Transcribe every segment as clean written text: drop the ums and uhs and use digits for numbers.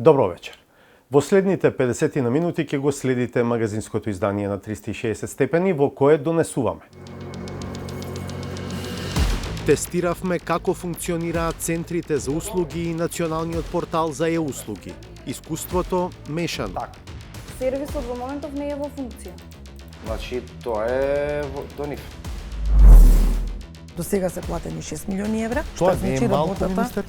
Добро вечер. Во следните 50 на минути ќе го следите магазинското издание на 360 степени во кое донесуваме. Тестиравме како функционираат центрите за услуги и националниот портал за e-услуги. Искуството мешано. Так. Сервисот во моментов не е во функција. Значи, тоа е до нив. До сега се платени 6 милиони евра. Тоа Што не е значи малку, работата? министер?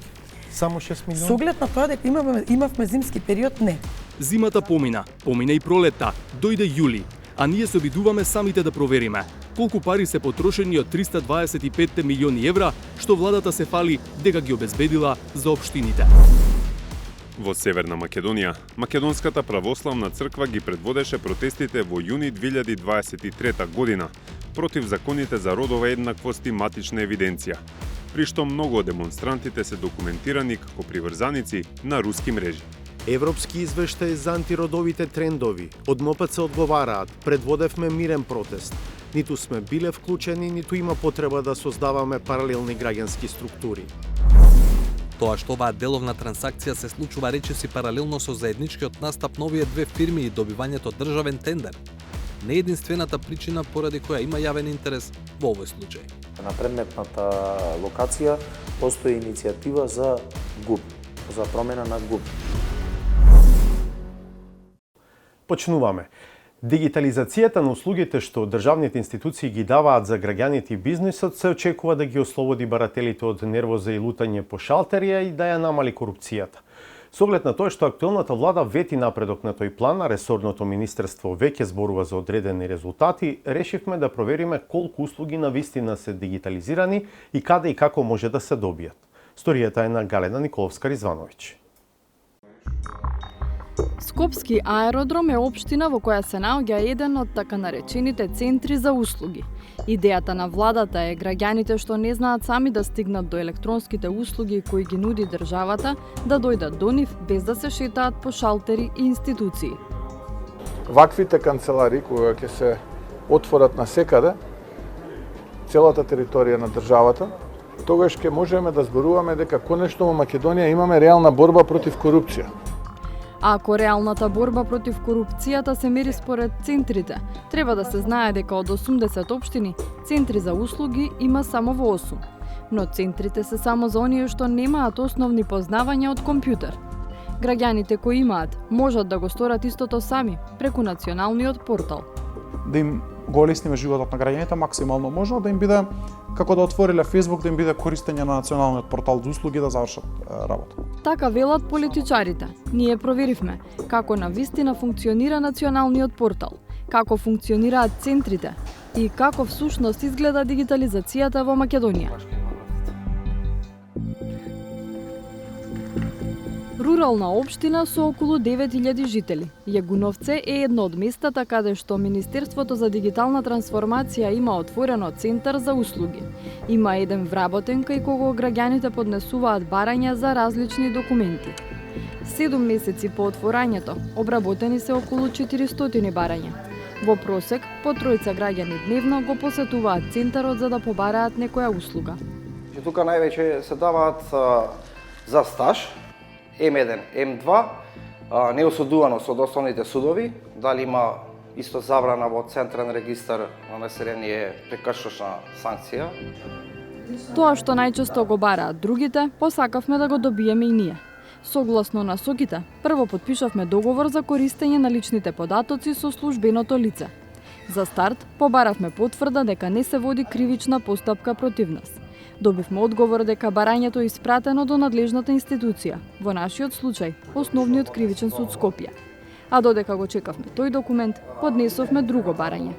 Само 6 милиони? Со оглед на тоа дека имавме зимски период, не. Зимата помина и пролетта, дојде јули, а ние се обидуваме самите да провериме колку пари се потрошени од 325 милиони евра што владата се фали дека ги обезбедила за општините. Во Северна Македонија, Македонската православна црква ги предводеше протестите во јуни 2023 година против законите за родова еднаквост и матична евиденција, при што многу од демонстрантите се документирани како приврзаници на руски мрежи. Европски извештај за антиродовите трендови. Од МПЦ одговараат, предводевме мирен протест. Ниту сме биле вклучени, ниту има потреба да создаваме паралелни граѓански структури. Тоа што оваа деловна трансакција се случува речиси паралелно со заедничкиот настап на овие две фирми и добивањето државен тендер, не е единствената причина поради која има јавен интерес во овој случај. На предметната локација постои иницијатива за ГУП, за промена на ГУП. Почнуваме. Дигитализацијата на услугите што државните институции ги даваат за граѓаните и бизнисот се очекува да ги ослободи барателите од нервоза и лутање по шалтерија и да ја намали корупцијата. Со оглед на тоа што актуелната влада вети напредок на тој план, а ресорното министерство веќе зборува за одредени резултати, решивме да провериме колку услуги на вистина се дигитализирани и каде и како може да се добијат. Сторијата е на Галена Николовска-Ризвановиќ. Скопски аеродром е општина во која се наоѓа еден од така наречените центри за услуги. Идејата на владата е граѓаните што не знаат сами да стигнат до електронските услуги кои ги нуди државата да дојдат до нив без да се шетаат по шалтери и институции. Ваквите канцелари кои ќе се отворат на секаде, целата територија на државата, тогаш ќе можеме да зборуваме дека конечно во Македонија имаме реална борба против корупција. А ако реалната борба против корупцијата се мери според центрите, треба да се знае дека од 80 општини, центри за услуги има само во 8. Но центрите се само за оние што немаат основни познавања од компјутер. Граѓаните кои имаат, можат да го сторат истото сами, преку националниот портал. Да им го олесниме животот на граѓаните максимално можно, да им биде, како да отвориле Facebook, да им биде користење на националниот портал за услуги да завршат работа. Така велат политичарите. Ние проверивме како на вистина функционира националниот портал, како функционираат центрите и како всушност изгледа дигитализацијата во Македонија. Рурална општина со околу 9000 жители. Јагуновце е едно од местата каде што Министерството за дигитална трансформација има отворено центар за услуги. Има еден вработен кај кого граѓаните поднесуваат барања за различни документи. 7 месеци по отворањето, обработени се околу 400 барања. Во просек, по тројца граѓани дневно го посетуваат центарот за да побараат некоја услуга. Тука највеќе се даваат за стаж, М1, М2, неосудувано со основните судови, дали има исто забрана во Централен регистар на население прекршочна санкција. Тоа што најчесто го бараат другите, посакавме да го добиеме и ние. Согласно насоките, прво потпишавме договор за користење на личните податоци со службеното лице. За старт, побаравме потврда дека не се води кривична постапка против нас. Добивме одговор дека барањето е испратено до надлежната институција, во нашиот случај, Основниот кривичен суд Скопје. А додека го чекавме тој документ, поднесовме друго барање.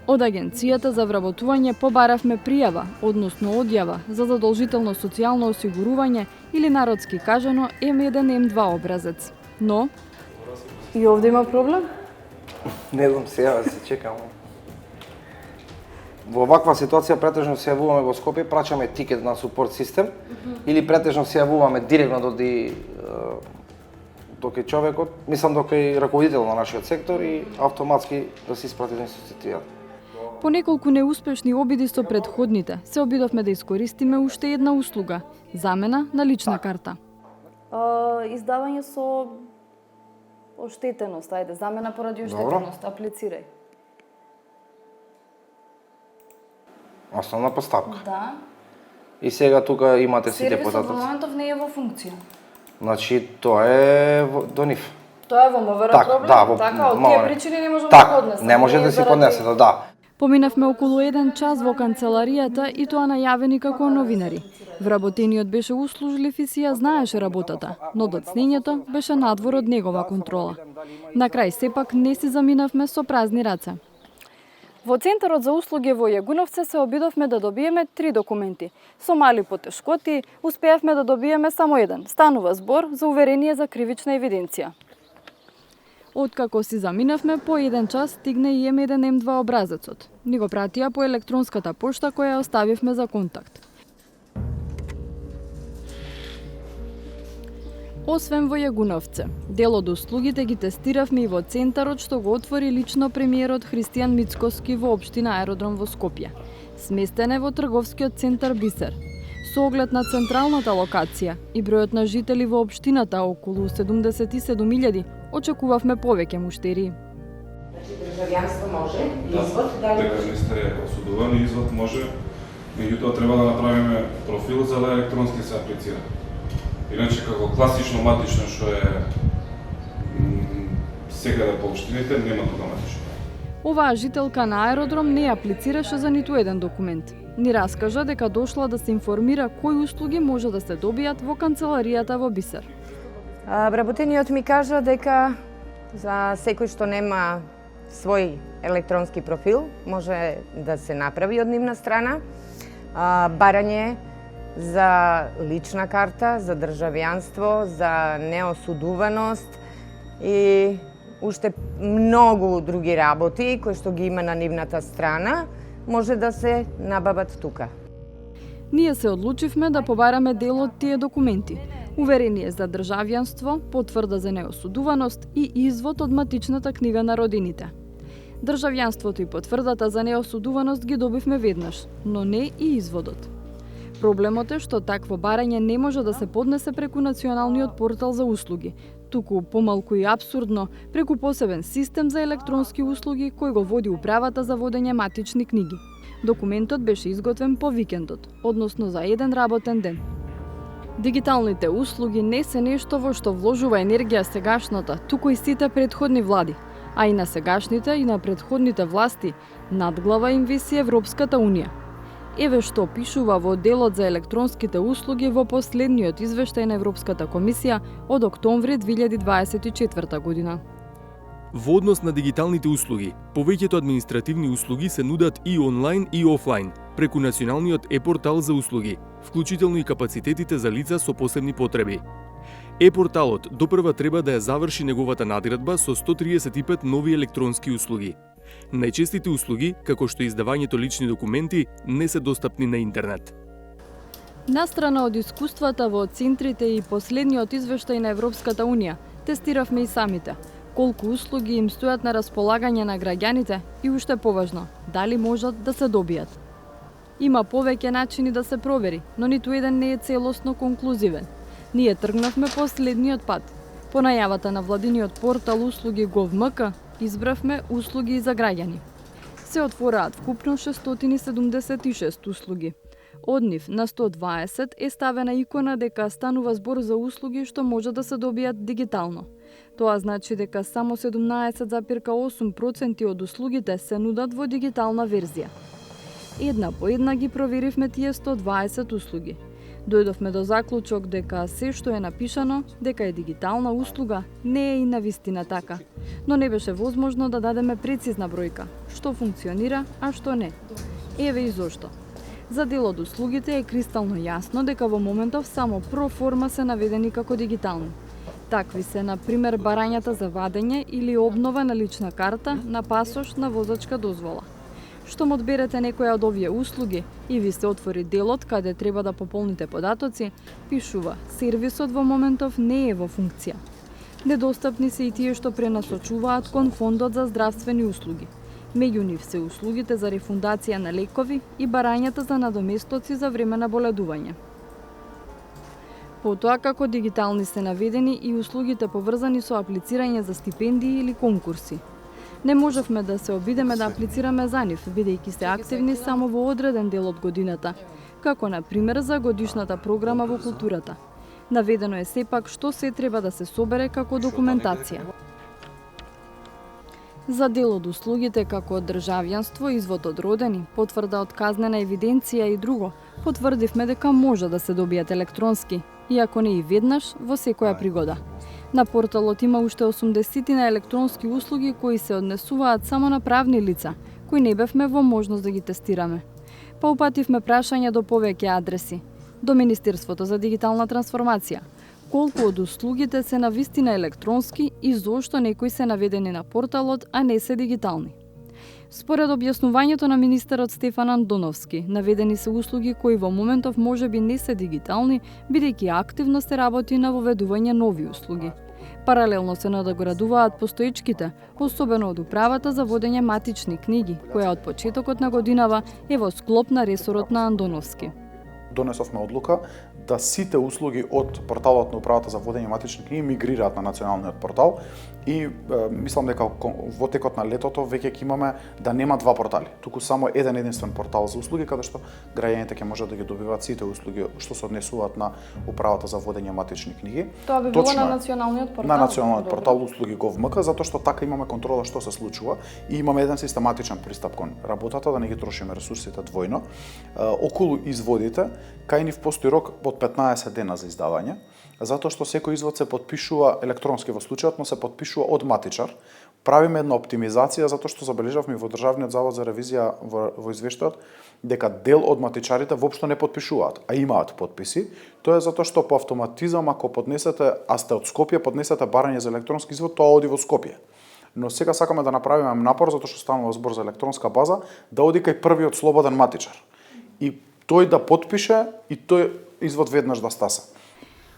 Од Агенцијата за вработување побаравме пријава, односно одјава за задолжително социјално осигурување или народски кажано М1, М2 образец. Но и овде има проблем? Не знам, сега се чекам. Во ваква ситуација претежно се јавуваме во Скопје, прачаме тикет на супорт систем или претежно се јавуваме директно до човекот, мислам до раководител на нашиот сектор и автоматски да се испрати до институцијата. По неколку неуспешни обиди со предходните, се обидовме да искористиме уште една услуга – замена на лична карта. Издавање со Оштетеност, ајде, замена поради оштетеност, аплицирај. Основна поставка. Да. И сега тука имате сите Сервисот во податоци. моментов не е во функција. Значи, тоа е до нив. Тоа е во МВР Так, проблем? да, во- Така, од ма- тие причини не можеме Так, да поднесеме. не може е да си заради- поднесете, да. Поминавме околу 1 час во канцеларијата и тоа најавени како новинари. Вработениот беше услужлив и си ја знаеше работата, но доцнењето беше надвор од негова контрола. На крај сепак не си заминавме со празни раце. Во Центарот за услуги во Јагуновце се обидовме да добиеме 3 документи. Со мали потешкоти успеавме да добиеме само еден. Станува збор за уверение за кривична евиденција. Откако си заминавме, по 1 час стигна и М1 М2 образецот. Ни го пратија по електронската пошта која ја оставивме за контакт. Освен во Јагуновце, дел од услугите ги тестиравме и во Центарот што го отвори лично премиерот Христијан Мицкоски во општина Аеродром во Скопје. Сместен е во трговскиот центар Бисер. Со оглед на централната локација и бројот на жители во општината околу 77.000, очекувавме повеќе муштерии. Државјанство може, извод, дали Дека не сте осудувани, извод може, меѓутоа треба да направиме профил за да електронски се аплицира. Иначе како класично матично што е секаде по општините, нема тука матично. Оваа жителка на Аеродром не аплицираше за ниту еден документ. Ни раскажа дека дошла да се информира кои услуги може да се добијат во канцеларијата во Бисер. Вработениот ми кажа дека за секој што нема свој електронски профил може да се направи од нивна страна барање за лична карта, за државјанство, за неосудуваност и уште многу други работи кои што ги има на нивната страна, може да се набават тука. Ние се одлучивме да побараме дел од тие документи. Уверение за државјанство, потврда за неосудуваност и извод од матичната книга на родините. Државјанството и потврдата за неосудуваност ги добивме веднаш, но не и изводот. Проблемот е што такво барање не може да се поднесе преку националниот портал за услуги, туку помалку и абсурдно преку посебен систем за електронски услуги кој го води управата за водење матични книги. Документот беше изготвен по викендот, односно за еден работен ден. Дигиталните услуги не се нешто во што вложува енергија сегашната, туку и сите претходни влади, а и на сегашните и на претходните власти надглава им виси Европската Унија. Еве што пишува во делот за електронските услуги во последниот извештај на Европската комисија од октомври 2024 година. Во однос на дигиталните услуги, повеќето административни услуги се нудат и онлайн и офлайн, преку националниот е-портал за услуги, вклучително и капацитетите за лица со посебни потреби. Е-порталот допрва треба да ја заврши неговата надградба со 135 нови електронски услуги. Најчестите услуги, како што издавањето лични документи, не се достапни на интернет. Настрана од искуствата во центрите и последниот извештај на Европската Унија, тестиравме и самите. Колку услуги им стојат на располагање на граѓаните и уште поважно, дали можат да се добијат. Има повеќе начини да се провери, но ниту еден не е целосно конклузивен. Ние тргнавме последниот пат. По најавата на владиниот портал услуги Gov.mk избравме услуги за граѓани. Се отвораат вкупно 676 услуги. Од нив на 120 е ставена икона дека станува збор за услуги што може да се добијат дигитално. Тоа значи дека само 17,8% од услугите се нудат во дигитална верзија. Една по една ги проверивме тие 120 услуги. Дојдовме до заклучок дека се што е напишано дека е дигитална услуга не е и навистина така, но не беше возможно да дадеме прецизна бројка, што функционира, а што не. Еве и зошто. За дел од услугите е кристално јасно дека во моментов само проформа се наведени како дигитални. Такви се, на пример, барањата за вадење или обнова на лична карта, на пасош, на возачка дозвола. Штом одберете некоја од овие услуги и ви се отвори делот каде треба да пополните податоци, пишува: сервисот во моментов не е во функција. Недостапни се и тие што пренасочуваат кон фондот за здравствени услуги. Меѓу нив се услугите за рефундација на лекови и барањата за надоместоци за време на боледување. Потоа како дигитални се наведени и услугите поврзани со аплицирање за стипендии или конкурси. Не можевме да се обидеме да аплицираме за нив, бидејќи се активни само во одреден дел од годината, како на пример за годишната програма во културата. Наведено е сепак што се треба да се собере како документација. За дел од услугите како државјанство, извод од родени, потврда од казнена евиденција и друго, потврдивме дека може да се добијат електронски, иако не и веднаш, во секоја пригода. На порталот има уште 80 на електронски услуги кои се однесуваат само на правни лица, кои не бевме во можност да ги тестираме. Па упативме прашања до повеќе адреси, до Министерството за дигитална трансформација, колку од услугите се навистина електронски и зошто некои се наведени на порталот, а не се дигитални. Според објаснувањето на министерот Стефан Андоновски, наведени се услуги кои во моментов можеби не се дигитални, бидејќи активно се работи на воведување нови услуги. Паралелно се надоградуваат постоечките, особено од управата за водење матични книги, која од почетокот на годинава е во склоп на ресорот на Андоновски. Донесовме одлука да сите услуги од порталот на управата за водење матични книги мигрираат на националниот портал и мислам дека во текот на летото веќе ќе имаме да нема два портали, туку само еден единствен портал за услуги каде што граѓаните ќе можат да ги добиваат сите услуги што се однесуваат на управата за водење матични книги. Тоа би било на националниот портал. На националниот портал услуги GovMK, затоа што така имаме контрола што се случува и имаме еден систематичен пристап кон работата, да не ги трошиме ресурсите двојно. Околу изводите, кај нив постои рок од 15 дена за издавање, затоа што секој извод се подпишува електронски во случајот, но се подпишува од матичар. Правиме една оптимизација затоа што забележавме во Државниот завод за ревизија во извештајот дека дел од матичарите воопшто не подпишуваат, а имаат подписи. Тоа е затоа што по автоматизам ако поднесете, а сте од Скопје, поднесете барање за електронски извод, тоа оди во Скопје. Но сега сакаме да направиме напор затоа што станува збор за електронска база, да оди кај првиот слободен матичар. И тој да подпише и тој извод веднаш да стаса.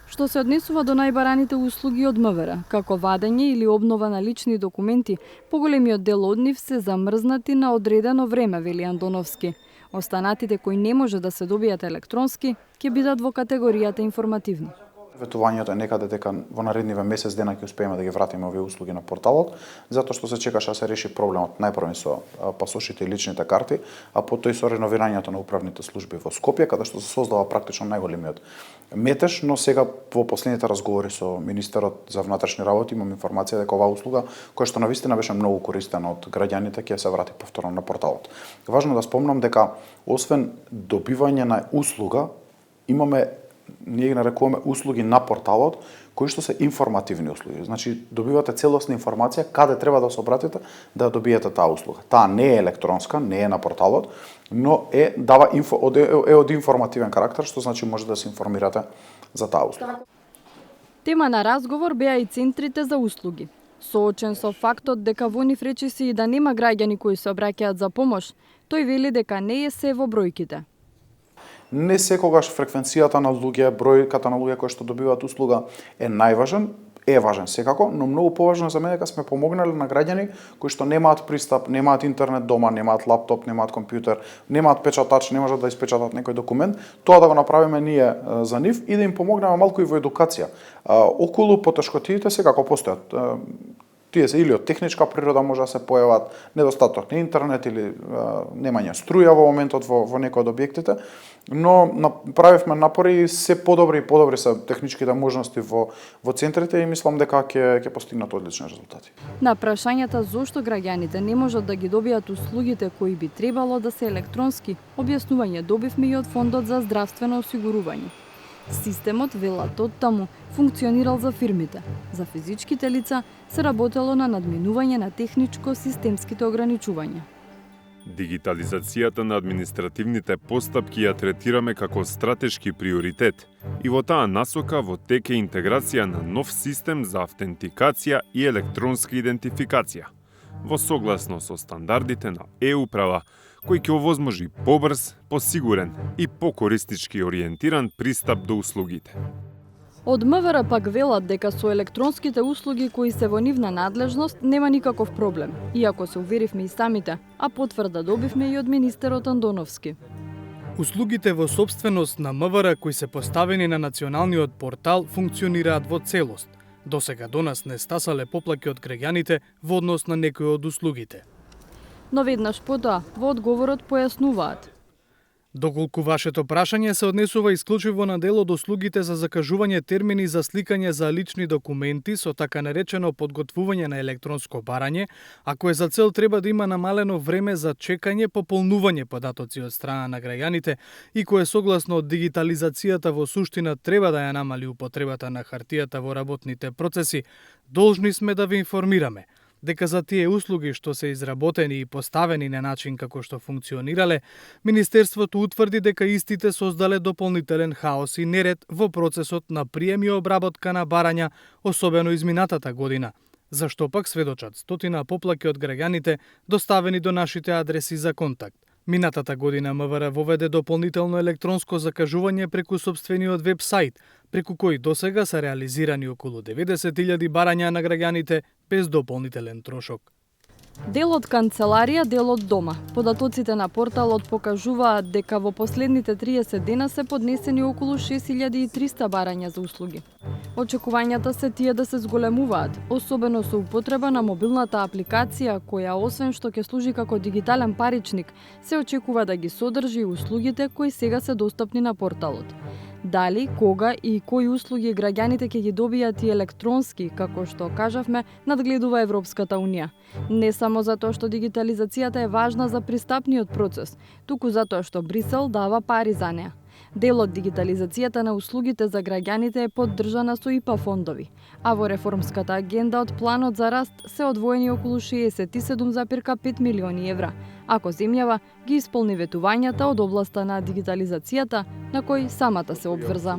Што се однесува до најбараните услуги од МВР, како вадење или обнова на лични документи, поголемиот дел од нив се замрзнати на одредено време, вели Андоновски. Останатите кои не може да се добијат електронски, ќе бидат во категоријата информативни. Ветувањето е некаде дека во наредниве месец дена ќе успееме да ги вратиме овие услуги на порталот, затоа што се чекаше да се реши проблемот најпрво со пасошите и личните карти, а потоа и со реновирањето на управните служби во Скопје, каде што се создава практично најголемиот метеж, но сега во последните разговори со министерот за внатрешни работи имам информација дека оваа услуга, која што навистина беше многу користена од граѓаните, ќе се врати повторно на порталот. Важно да спомнам дека освен добивање на услуга, ние ги нарекуваме услуги на порталот, кои што се информативни услуги. Значи, добивате целосна информација каде треба да се обратите да добиете таа услуга. Таа не е електронска, не е на порталот, но дава од информативен карактер, што значи може да се информирате за таа услуга. Тема на разговор беа и центрите за услуги. Соочен со фактот дека во нив речиси и да нема граѓани кои се обраќаат за помош, тој вели дека не е се во бројките. Не секогаш фреквенцијата на луѓе, бројката на луѓе кои што добиваат услуга е најважен, е важен секако, но многу поважно за мене дека сме помогнале на граѓани кои што немаат пристап, немаат интернет дома, немаат лаптоп, немаат компјутер, немаат печатач, не можат да испечатат некој документ, тоа да го направиме ние за нив и да им помогнеме малку и во едукација. Околу потешкотиите секако постојат. Тие се или од техничка природа може да се појават недостаток на интернет или немање струја во моментот во некој од објектите, но направивме напори и се подобри и подобри се техничките можности во центрите и мислам дека ќе постигнат одлични резултати. На прашањата зошто граѓаните не можат да ги добијат услугите кои би требало да се електронски, објаснување добивме и од Фондот за здравствено осигурување. Системот, велат од таму, функционирал за фирмите. За физичките лица се работело на надминување на техничко-системските ограничувања. Дигитализацијата на административните постапки ја третираме како стратешки приоритет и во таа насока во тек е интеграција на нов систем за автентикација и електронска идентификација, во согласно со стандардите на e-управа, кој ќе овозможи побрз, посигурен и покориснички ориентиран пристап до услугите. Од МВР пак велат дека со електронските услуги кои се во нивна надлежност нема никаков проблем, иако се уверивме и самите, а потврда добивме и од министерот Андоновски. Услугите во собственост на МВР кои се поставени на националниот портал функционираат во целост. Досега до нас не стасале поплаки од граѓаните во однос на некои од услугите. Но веднаш потоа во одговорот појаснуваат. Доколку вашето прашање се однесува исклучиво на дел од услугите за закажување термини за сликање за лични документи со така наречено подготвување на електронско барање, а кое за цел треба да има намалено време за чекање, пополнување податоци од страна на граѓаните и кое согласно дигитализацијата во суштина треба да ја намали употребата на хартијата во работните процеси, должни сме да ве информираме дека за тие услуги што се изработени и поставени на начин како што функционирале, Министерството утврди дека истите создале дополнителен хаос и неред во процесот на прием и обработка на барања, особено изминатата година, зашто пак сведочат стотина поплаки од граѓаните доставени до нашите адреси за контакт. Минатата година МВР воведе дополнително електронско закажување преку сопствениот веб-сајт, преку кој досега се реализирани околу 90.000 барања на граѓаните без дополнителен трошок. Дел од канцеларија, дел од дома. Податоците на порталот покажуваат дека во последните 30 дена се поднесени околу 6300 барања за услуги. Очекувањата се тие да се зголемуваат, особено со употреба на мобилната апликација која освен што ќе служи како дигитален паричник, се очекува да ги содржи и услугите кои сега се достапни на порталот. Дали, кога и кои услуги граѓаните ќе ги добијат и електронски, како што кажавме, надгледува Европската Унија. Не само затоа што дигитализацијата е важна за пристапниот процес, туку затоа што Брисел дава пари за неа. Дел од дигитализацијата на услугите за граѓаните е поддржана со ИПА фондови, а во реформската агенда од планот за раст се одвоени околу 67,5 милиони евра, ако земјава ги исполни ветувањата од областа на дигитализацијата на кои самата се обврза.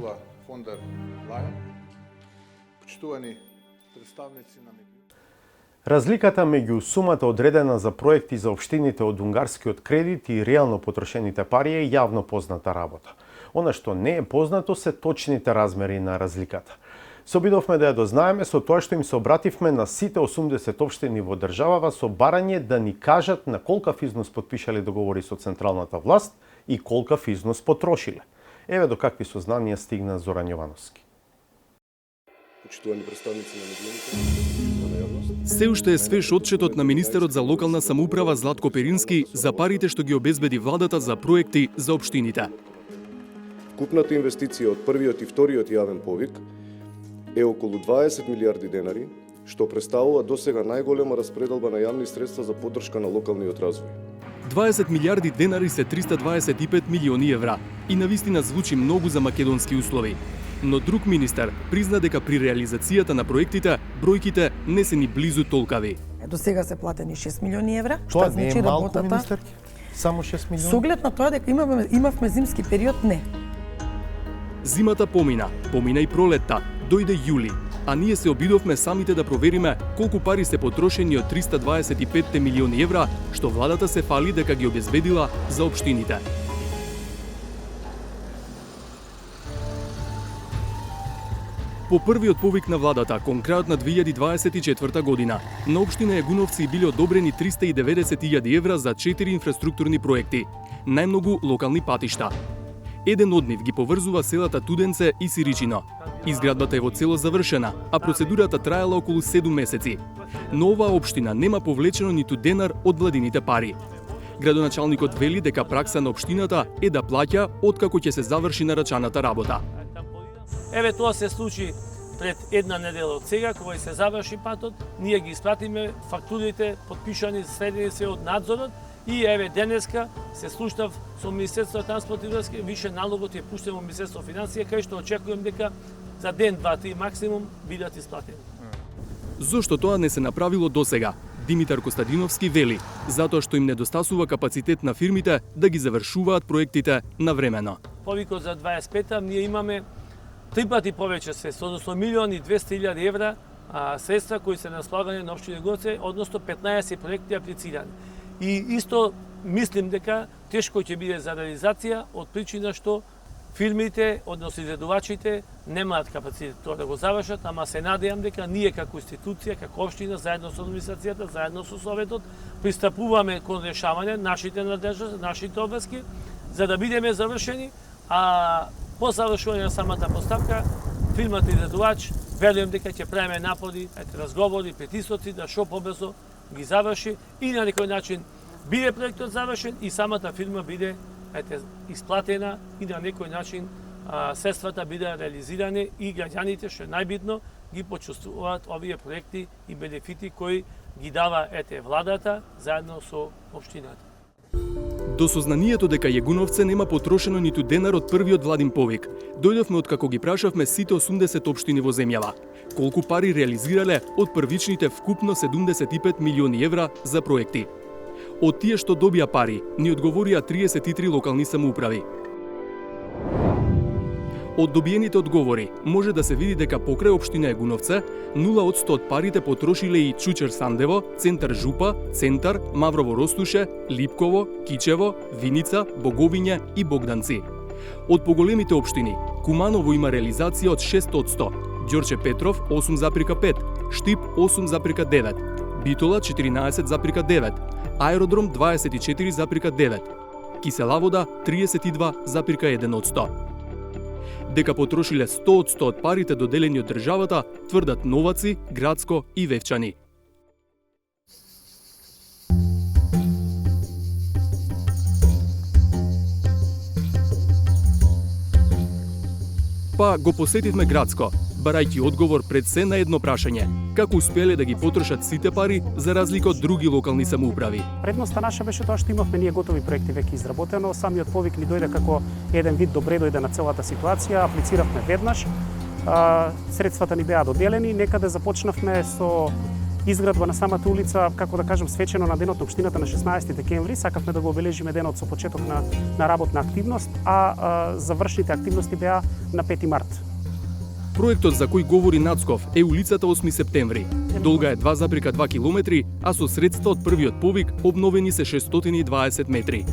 Разликата меѓу сумата одредена за проекти за општините од унгарскиот кредит и реално потрошените пари е јавно позната работа. Она што не е познато се точните размери на разликата. Се обидовме да ја дознаеме со тоа што им се обративме на сите 80 општини во државава со барање да ни кажат на колкав износ потпишале договори со централната власт и колкав износ потрошиле. Еве до какви сознанија стигна Зоран Јовановски. Почитувани представници на медиумите, Се уште е свеж отчетот на министерот за локална самоуправа Златко Перински за парите што ги обезбеди владата за проекти за општините. Вкупната инвестиција од првиот и вториот јавен повик е околу 20 милиарди денари, што представува досега најголема распределба на јавни средства за поддршка на локалниот развој. 20 милиарди денари се 325 милиони евра и навистина звучи многу за македонски услови. Но друг министер призна дека при реализацијата на проектите бројките не се ни близу толкави. До сега се платени 6 милиони евра, Тоа што не значи е малку, работата. министерки? Само 6 милиони? Со оглед на тоа дека имавме зимски период, не. Зимата помина и пролетта, дојде јули, а ние се обидовме самите да провериме колку пари се потрошени од 325 милиони евра, што владата се фали дека ги обезбедила за општините. По првиот повик на владата, кон крајот на 2024 година, на општина Егуновци биле одобрени 390.000 евра за 4 инфраструктурни проекти, најмногу локални патишта. Еден од нив ги поврзува селата Туденце и Сиричино. Изградбата е во целост завршена, а процедурата траела околу 7 месеци. Но оваа општина нема повлечено ниту денар од владините пари. Градоначалникот вели дека пракса на општината е да плаќа откако ќе се заврши нарачаната работа. Еве тоа се случи пред една недела од сега, кога се заврши патот, ние ги испратиме фактурите, подпишани, следени се од надзорот и еве денеска се слуштав со Министерството на транспорт и врски, више налогот е пуштен во Министерството финансија, кај што очекувам дека за ден, два, три максимум бидат исплатени. Зошто тоа не се направило досега? Димитар Костадиновски вели, затоа што им недостасува капацитет на фирмите да ги завршуваат проектите навремено. Повикот за 25-та ние имаме 3 пати повеќе средства, односно 1.200.000 евра средства кои се на слагање на општина Егуновци, односно 15 проекти аплицирани. И исто мислим дека тешко ќе биде за реализација од причина што фирмите, односно изредувачите, немаат капацитет тоа да го завршат, ама се надевам дека ние како институција, како општина, заедно со администрацијата, заедно со Советот, пристапуваме кон решавање нашите надежности, нашите обврски, за да бидеме завршени, а по завршување на самата поставка, фирмата изредувач, верувам дека ќе правиме напори, разговори, притисоци да што побрзо ги заврши и на некој начин биде проектот завршен и самата фирма биде исплатена и на некој начин средствата биде реализирани и граѓаните, што е најбитно, ги почувствуваат овие проекти и бенефити кои ги дава владата заедно со општината. До сознанието дека Јегуновце нема потрошено ниту денар од првиот владин повик, дојдовме од како ги прашавме сите 80 општини во земјава, колку пари реализирале од првичните вкупно 75 милиони евра за проекти. Од тие што добија пари, ни одговорија 33 локални самоуправи. Од добиените одговори може да се види дека покрај општина Јегуновце 0% од парите потрошиле и Чучер Сандево, Центар Жупа, Центар, Маврово Ростуше, Липково, Кичево, Виница, Боговиња и Богданци. Од поголемите општини, Куманово има реализација од 6%, Ѓорче Петров 8,5%, Штип 8,9%, Битола 14,9%, Аеродром 24,9%, Кисела Вода 32,1%. Дека потрошиле 100% од парите доделени од државата, тврдат Новаци, Градско и Вевчани. Па го посетивме Градско, барајќи одговор пред се на едно прашање: како успеле да ги потрошат сите пари за разлика од други локални самоуправи. Предноста наша беше тоа што имавме ние готови проекти веќе изработено, самиот повик ни дојде како еден вид добре дојде на целата ситуација, аплициравме веднаш, средствата ни беа доделени, некаде започнавме со изградба на самата улица, како да кажам, свечено на денот на општината на 16 декември, сакавме да го обележиме денот со почеток на работна активност, а завршните активности беа на 5 март. Проектот за кој говори Нацков е улицата 8 септември. Долга е 2,2 километри, а со средства од првиот повик обновени се 620 метри.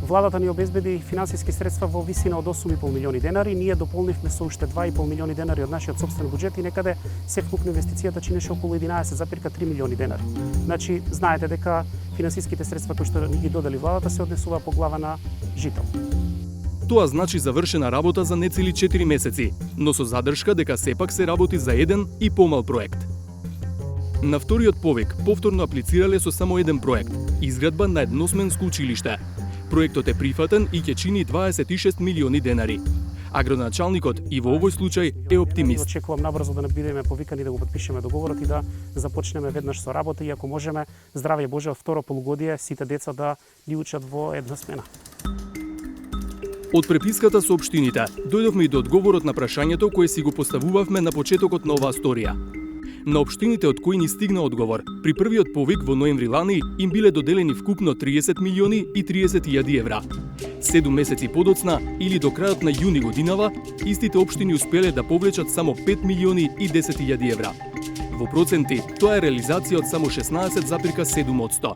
Владата ни обезбеди финансиски средства во висина од 8,5 милиони денари, ние дополнивме со уште 2,5 милиони денари од нашиот собствен буџет и некаде се вкупно инвестицијата чинеше околу 11,3 милиони денари. Значи, знаете дека финансиските средства кои што ни ги додели владата се однесува по глава на жител. Тоа значи завршена работа за нецели 4 месеци, но со задршка дека сепак се работи за еден и помал проект. На вториот повик повторно аплицирале со само еден проект – изградба на едносменско училиште. Проектот е прифатен и ќе чини 26 милиони денари. А градоначалникот и во овој случај е оптимист. Очекувам набрзо да не бидеме повикани да го подпишеме договорот и да започнеме веднаш со работа и ако можеме, здравје Боже, од второ полугодие сите деца да ги учат во една смена. Од преписката со општините, дојдовме и до одговорот на прашањето кое си го поставувавме на почетокот на оваа сторија. На општините од кои ни стигна одговор, при првиот повик во ноември лани им биле доделени вкупно 30 милиони и 30.000 евра. 7 месеци подоцна или до крајот на јуни годинава, истите општини успеле да повлечат само 5 милиони и 10.000 евра. Во проценти, тоа е реализација од само 16,7%.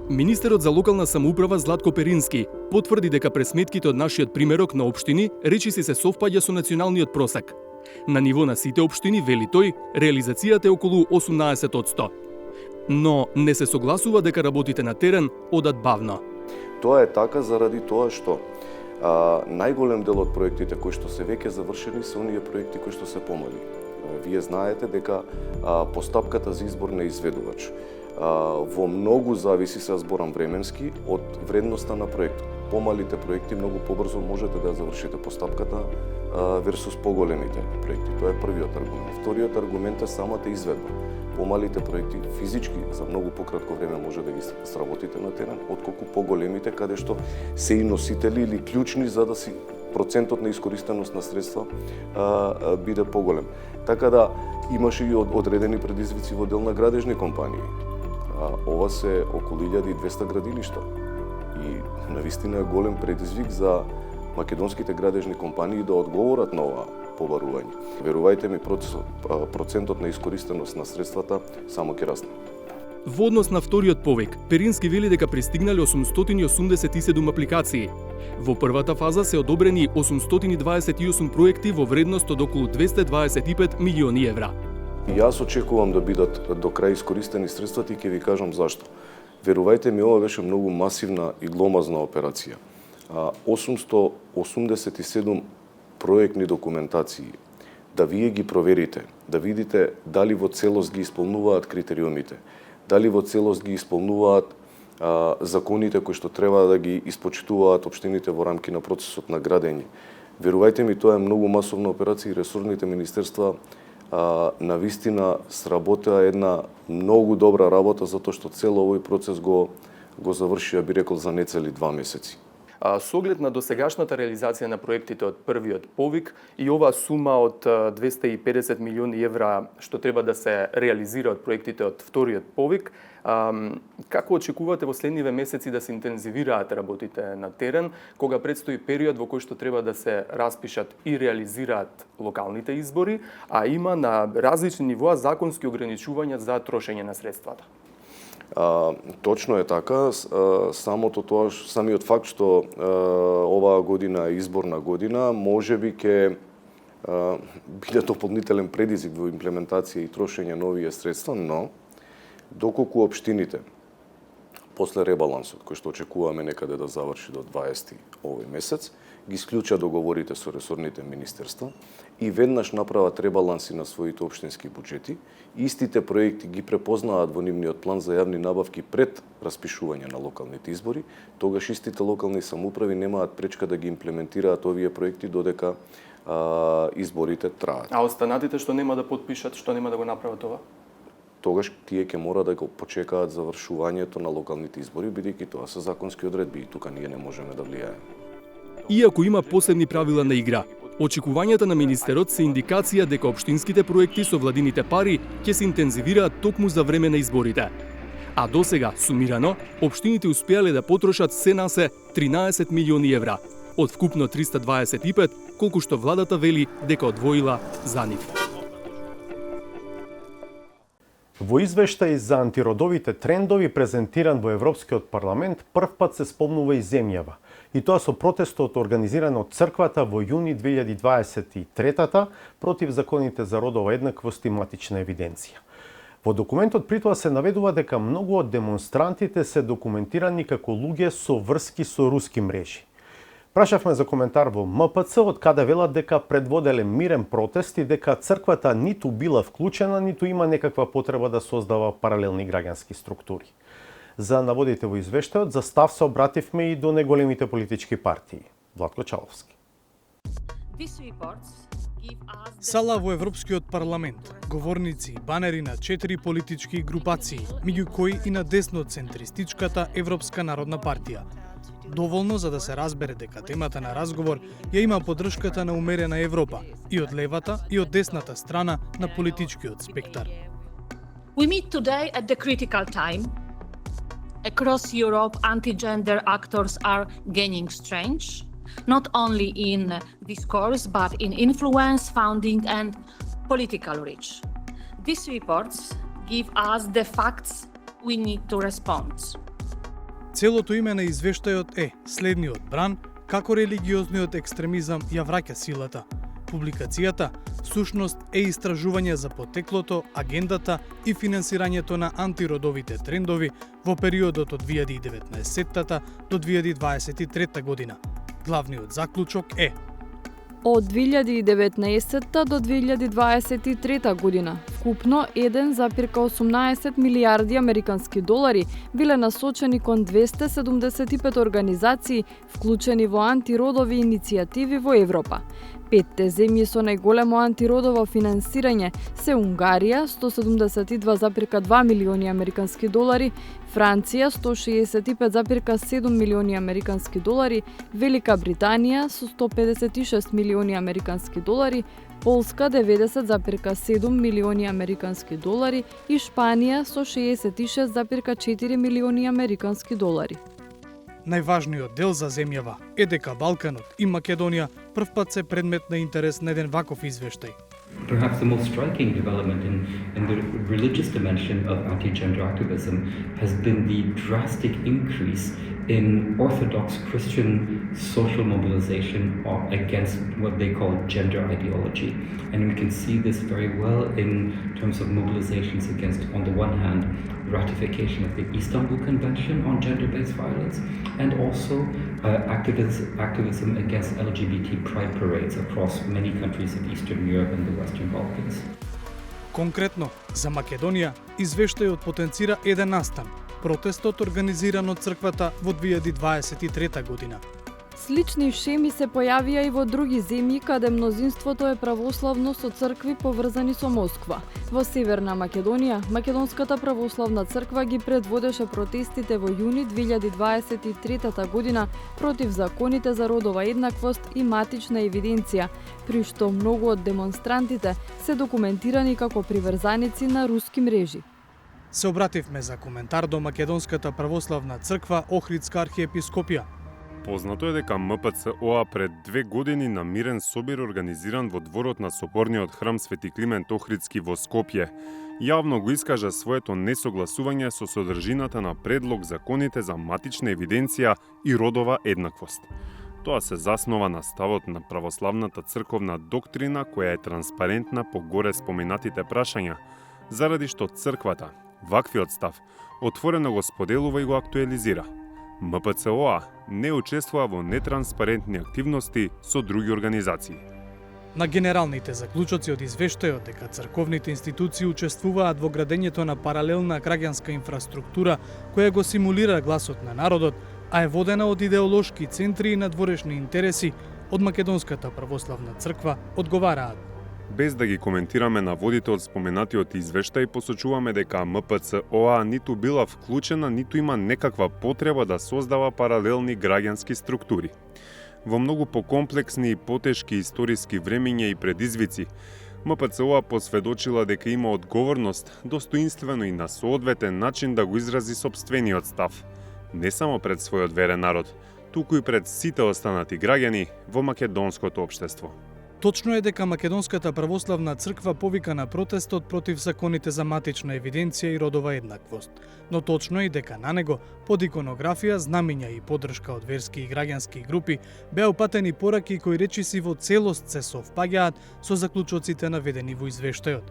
Министерот за локална самоуправа Златко Перински потврди дека пресметките од нашиот примерок на општини речиси се совпаѓа со националниот просек. На ниво на сите општини, вели тој, реализацијата е околу 18%. Но не се согласува дека работите на терен одат бавно. Тоа е така заради тоа што најголем дел од проектите кои што се веќе завршени се оние проекти кои што се помали. Вие знаете дека постапката за избор на изведувач во многу зависи, се зборам временски, од вредноста на проектот. Помалите проекти многу побрзо можете да завршите постапката версус поголемите проекти. Тоа е првиот аргумент. Вториот аргумент е самата изведба. Помалите проекти физички за многу пократко време може да ги сработите на терен, отколку поголемите каде што се и носители или клучни за да си процентот на искористеност на средства биде поголем. Така да имаше и одредени предизвици во дел на градежни компании. Ова се околу 1200 градилишта и навистина е голем предизвик за македонските градежни компании да одговорат на ова побарување. Верувајте ми, процентот на искористеност на средствата само ќе расне. Во однос на вториот повик, Перински вели дека пристигнале 887 апликации. Во првата фаза се одобрени 828 проекти во вредност од околу 225 милиони евра. Јас очекувам да бидат до крај искористени средствата и ќе ви кажам зашто. Верувајте ми, ова беше многу масивна и гломазна операција. 887 проектни документации, да вие ги проверите, да видите дали во целост ги исполнуваат критериумите, дали во целост ги исполнуваат законите кои што треба да ги испочитуваат општините во рамки на процесот на градење. Верувајте ми, тоа е многу масовна операција и ресорните министерства на вистина сработеа една многу добра работа, затоа што цел овој процес го завршија, би рекол, за нецели 2 месеци. Со оглед на досегашната реализација на проектите од првиот повик и оваа сума од 250 милиони евра што треба да се реализира од проектите од вториот повик, како очекувате во следниве месеци да се интензивираат работите на терен, кога предстои период во кој што треба да се распишат и реализираат локалните избори, а има на различни нивоа законски ограничувања за трошење на средствата? Точно е така, самиот факт што оваа година е изборна година, можеби ќе биде дополнителен предизвик во имплементација и трошење на овие средства, но доколку општините после ребалансот кој што очекуваме некаде да заврши до 20 овој месец, ги исклуча договорите со ресорните министерства и веднаш направат ребаланси на своите општински буџети, истите проекти ги препознаат во нивниот план за јавни набавки пред распишување на локалните избори, тогаш истите локални самоуправи немаат пречка да ги имплементираат овие проекти додека изборите траат. А останатите што нема да потпишат, што нема да го направат ова? Тогаш тие ќе мора да го почекаат завршувањето на локалните избори, бидејќи тоа се законски одредби и тука ние не можеме да влијаеме. Иако има посебни правила на игра, очекувањата на министерот се индикација дека општинските проекти со владините пари ќе се интензивираат токму за време на изборите. А досега, сумирано, општините успеале да потрошат се на се 13 милиони евра, од вкупно 325, колку што владата вели дека одвоила за нив. Во извештај за антиродовите трендови презентиран во Европскиот парламент, првпат се спомнува и земјава. И тоа со протестот организиран од црквата во јуни 2023 против законите за родова еднаквост и матична евиденција. Во документот притоа се наведува дека многу од демонстрантите се документирани како луѓе со врски со руски мрежи. Прашавме за коментар во МПЦ, од каде велат дека предводеле мирен протест и дека црквата ниту била вклучена, ниту има некаква потреба да создава паралелни граѓански структури. За наводите во извештајот, за став се обративме и до неголемите политички партии. Владко Чаловски. Сала во Европскиот парламент, говорници и банери на 4 политички групации, меѓу кои и на десно-центристичката Европска народна партија. Доволно за да се разбере дека темата на разговор ја има поддршката на умерена Европа и од левата и од десната страна на политичкиот спектар. We meet today at the critical time. Across Europe, anti-gender actors are gaining strength, not only in discourse, but in influence, funding and political reach. These reports give us the facts we need to respond. Целото име на извештајот е следниот бран како религиозниот екстремизам ја враќа силата. Публикацијата сушност е истражување за потеклото, агендата и финансирањето на антиродовите трендови во периодот од 2019 до 2023 година. Главниот заклучок е: од 2019 до 2023 година вкупно 1,18 милиарди американски долари биле насочени кон 275 организации вклучени во антиродови иницијативи во Европа. 5 земји со најголемо антиродово финансирање се Унгарија 172,2 милиони американски долари, Франција 165,7 милиони американски долари, Велика Британија со 156 милиони американски долари, Полска 90,7 милиони американски долари и Шпанија со 66,4 милиони американски долари. Најважниот дел за земјава е дека Балканот и Македонија првпат се предмет на интерес на еден ваков извештај. Perhaps the most striking development in the religious dimension of anti-gender activism has been the drastic increase in Orthodox Christian social mobilization against what they call gender ideology. And we can see this very well in terms of mobilizations against, on the one hand, ratification of the Istanbul Convention on gender-based violence, and also activism against LGBT pride parades across many countries of Eastern Europe and the Western Balkans. Конкретно, за Македонија, извештајот потенцира еден настан, протестот организиран од црквата во 2023 година. Слични шеми се појавија и во други земји каде мнозинството е православно со цркви поврзани со Москва. Во Северна Македонија, Македонската православна црква ги предводеше протестите во јуни 2023 година против законите за родова еднаквост и матична евиденција, при што многу од демонстрантите се документирани како приврзаници на руски мрежи. Се обративме за коментар до Македонската православна црква Охридска архиепископија. Познато е дека МПЦ-ОА пред 2 години на мирен собир организиран во дворот на соборниот храм Свети Климент Охридски во Скопје, јавно го искажа своето несогласување со содржината на предлог законите за матична евиденција и родова еднаквост. Тоа се заснова на ставот на православната црковна доктрина која е транспарентна по горе споменатите прашања, заради што црквата, ваквиот став, отворено го споделува и го актуализира. МПЦ-ОА не учествува во нетранспарентни активности со други организации. На генералните заклучоци од извештајот дека црковните институции учествуваат во градењето на паралелна граѓанска инфраструктура која го симулира гласот на народот, а е водена од идеолошки центри и надворешни интереси, од Македонската православна црква одговараат. Без да ги коментираме наводите од споменатиот извештај, посочуваме дека МПЦ-ОА ниту била вклучена, ниту има некаква потреба да создава паралелни граѓански структури. Во многу покомплексни и потешки историски времиња и предизвици, МПЦ-ОА посведочила дека има одговорност достоинствено и на соодветен начин да го изрази сопствениот став, не само пред својот верен народ, туку и пред сите останати граѓани во македонското општество. Точно е дека Македонската православна црква повика на протестот против законите за матична евиденција и родова еднаквост, но точно е и дека на него, под иконографија, знамиња и поддршка од верски и граѓански групи, беа упатени пораки кои речиси во целост се совпаѓаат со заклучоците наведени во извештајот.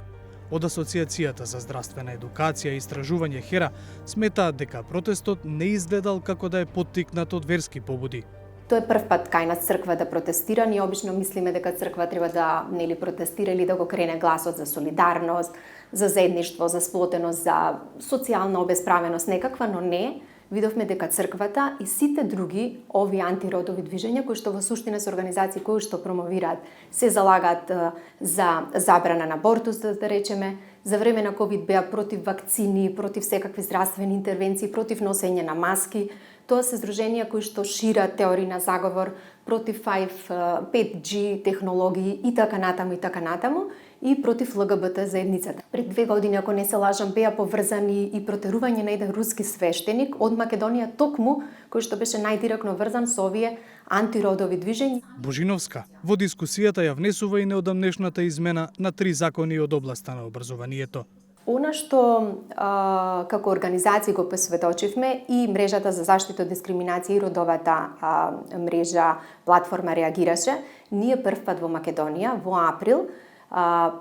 Од Асоциацијата за здравствена едукација и истражување ХЕРА сметаат дека протестот не изгледал како да е поттикнат од верски побуди. Тоа е прв пат кај нас црква да протестира. Ние обично мислиме дека црква треба да протестира или да го крене гласот за солидарност, за заедништво, за сплотеност, за социјална обесправеност некаква, но не. Видовме дека црквата и сите други овие антиродови движења кои што во суштина се организации кои што промовираат, се залагаат за забрана на абортус, да речеме, за време на ковид беа против вакцини, против секакви здравствени интервенции, против носење на маски. Тоа се здруженија кои што шират теории на заговор против 5G технологии и така натаму и против ЛГБТ заедницата. Пред 2 години, ако не се лажам, беа поврзани и протерување на еден руски свештеник од Македонија токму, кој што беше најдиректно врзан со овие антиродови движења. Божиновска во дискусијата ја внесува и неодамнешната измена на 3 закони од областа на образованието. Она што како организација го посветочивме и мрежата за заштита од дискриминација и родовата мрежа платформа реагираше, ние прв пат во Македонија во април